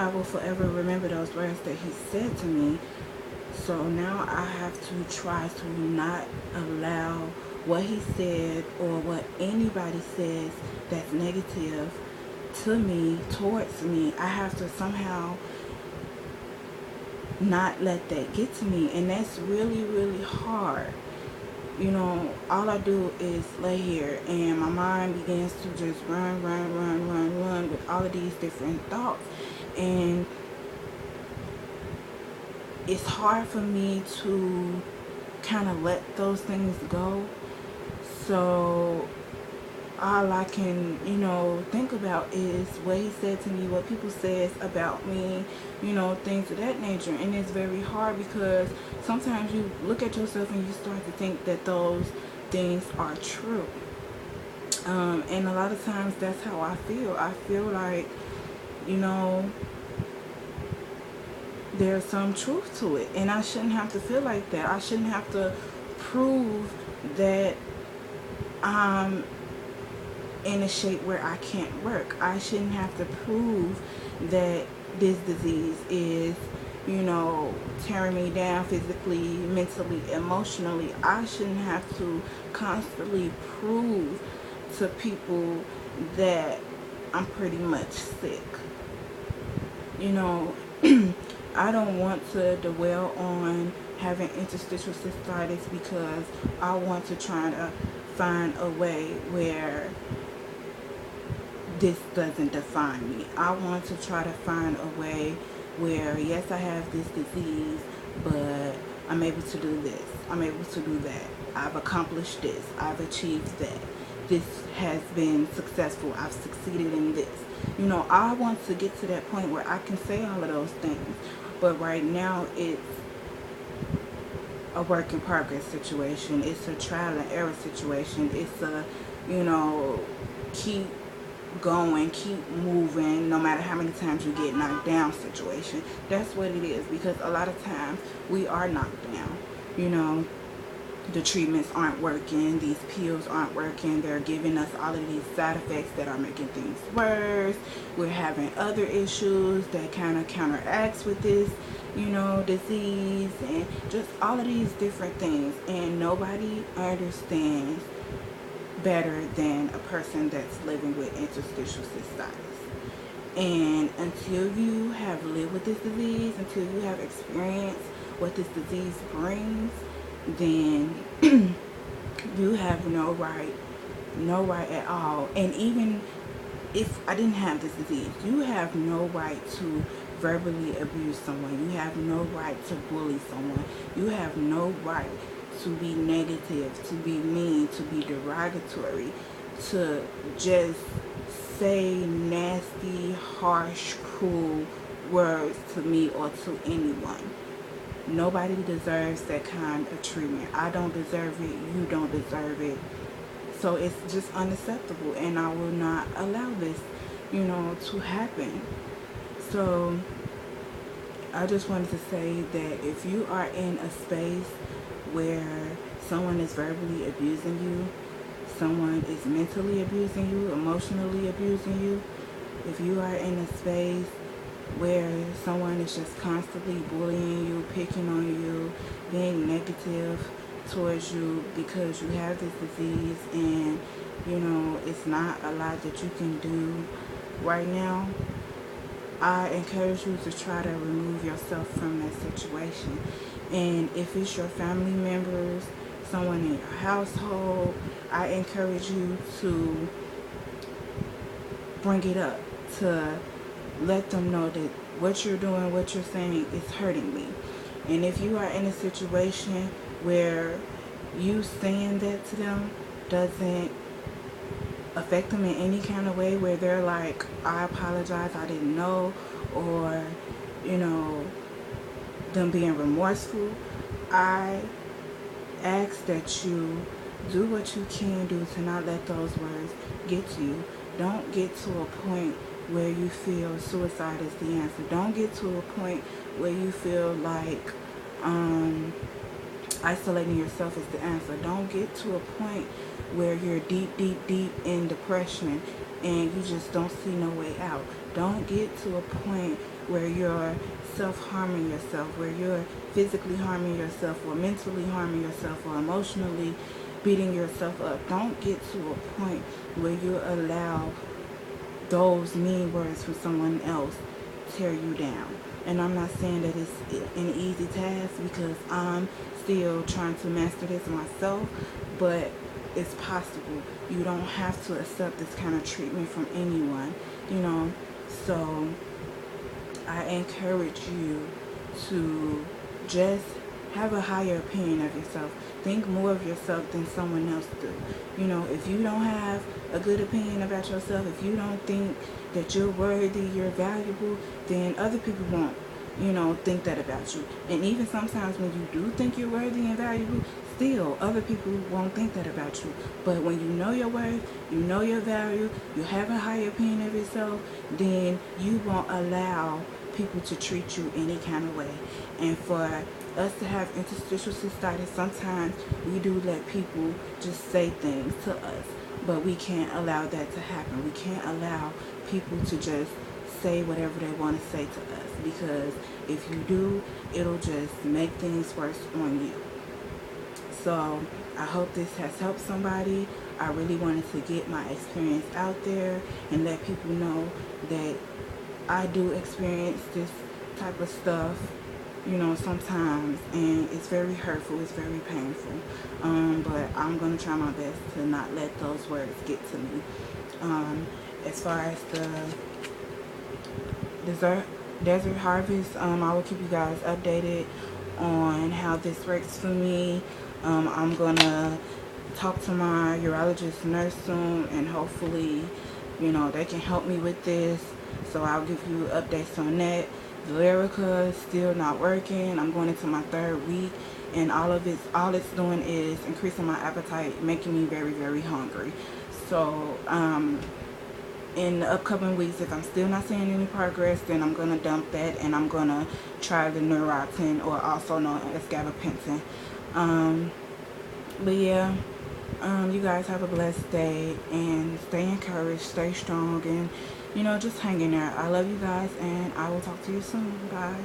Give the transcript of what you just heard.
I will forever remember those words that he said to me. So now I have to try to not allow what he said or what anybody says that's negative to me, towards me. I have to somehow not let that get to me. And that's really, really hard. You know, all I do is lay here and my mind begins to just run with all of these different thoughts. And it's hard for me to kind of let those things go. So all I can, think about is what he said to me, what people says about me, things of that nature. And it's very hard because sometimes you look at yourself and you start to think that those things are true. And a lot of times that's how I feel. I feel like, you know, there's some truth to it. And I shouldn't have to feel like that. I shouldn't have to prove that I'm in a shape where I can't work. I shouldn't have to prove that this disease is, tearing me down physically, mentally, emotionally. I shouldn't have to constantly prove to people that I'm pretty much sick. You know, I don't want to dwell on having interstitial cystitis because I want to try to find a way where this doesn't define me. I want to try to find a way where, yes, I have this disease, but I'm able to do this. I'm able to do that. I've accomplished this. I've achieved that. This has been successful. I've succeeded in this. I want to get to that point where I can say all of those things. But right now, it's a work in progress situation. It's a trial and error situation. It's a, keep going, keep moving, no matter how many times you get knocked down situation. That's what it is, because a lot of times we are knocked down. The treatments aren't working, these pills aren't working, they're giving us all of these side effects that are making things worse. We're having other issues that kind of counteracts with this, disease, and just all of these different things. And nobody understands better than a person that's living with interstitial cystitis. And until you have lived with this disease, until you have experienced what this disease brings, then you have no right at all. And even if I didn't have this disease, you have no right to verbally abuse someone. You have no right to bully someone. You have no right to be negative, to be mean, to be derogatory, to just say nasty, harsh, cruel words to me or to anyone. Nobody deserves that kind of treatment. I don't deserve it. You don't deserve it. So it's just unacceptable, and I will not allow this, to happen. So I just wanted to say that if you are in a space where someone is verbally abusing you, someone is mentally abusing you, emotionally abusing you, if you are in a space where someone is just constantly bullying you, picking on you, being negative towards you because you have this disease and, it's not a lot that you can do right now, I encourage you to try to remove yourself from that situation. And if it's your family members, someone in your household, I encourage you to bring it up, to let them know that what you're doing, what you're saying is hurting me. And if you are in a situation where you saying that to them doesn't affect them in any kind of way, where they're like, I apologize, I didn't know, or, them being remorseful, I ask that you do what you can do to not let those words get to you. Don't get to a point where you feel suicide is the answer. Don't get to a point where you feel like isolating yourself is the answer. Don't get to a point where you're deep in depression and you just don't see no way out. Don't get to a point where you're self-harming yourself, where you're physically harming yourself or mentally harming yourself or emotionally beating yourself up. Don't get to a point where you allow those mean words from someone else tear you down. And I'm not saying that it's an easy task, because I'm still trying to master this myself, but it's possible. You don't have to accept this kind of treatment from anyone, you know. So I encourage you to just have a higher opinion of yourself. Think more of yourself than someone else do. You know, if you don't have a good opinion about yourself, if you don't think that you're worthy, you're valuable, then other people won't, think that about you. And even sometimes when you do think you're worthy and valuable, still other people won't think that about you. But when you know your worth, you know your value, you have a higher opinion of yourself, then you won't allow people to treat you any kind of way. And for us to have interstitial cystitis, sometimes we do let people just say things to us, but we can't allow that to happen. We can't allow people to just say whatever they want to say to us, because if you do, it'll just make things worse on you. So I hope this has helped somebody. I really wanted to get my experience out there and let people know that I do experience this type of stuff, sometimes, and it's very hurtful, it's very painful, but I'm going to try my best to not let those words get to me. As far as the desert harvest, I will keep you guys updated on how this works for me. I'm going to talk to my urologist nurse soon, and hopefully, they can help me with this. So I'll give you updates on that. The Lyrica is still not working. I'm going into my 3rd week, and all it's doing is increasing my appetite, making me very, very hungry. So in the upcoming weeks, if I'm still not seeing any progress, then I'm going to dump that, and I'm going to try the Neurontin, or also known as gabapentin. But yeah, you guys have a blessed day, and stay encouraged, stay strong, and just hang in there. I love you guys, and I will talk to you soon. Bye.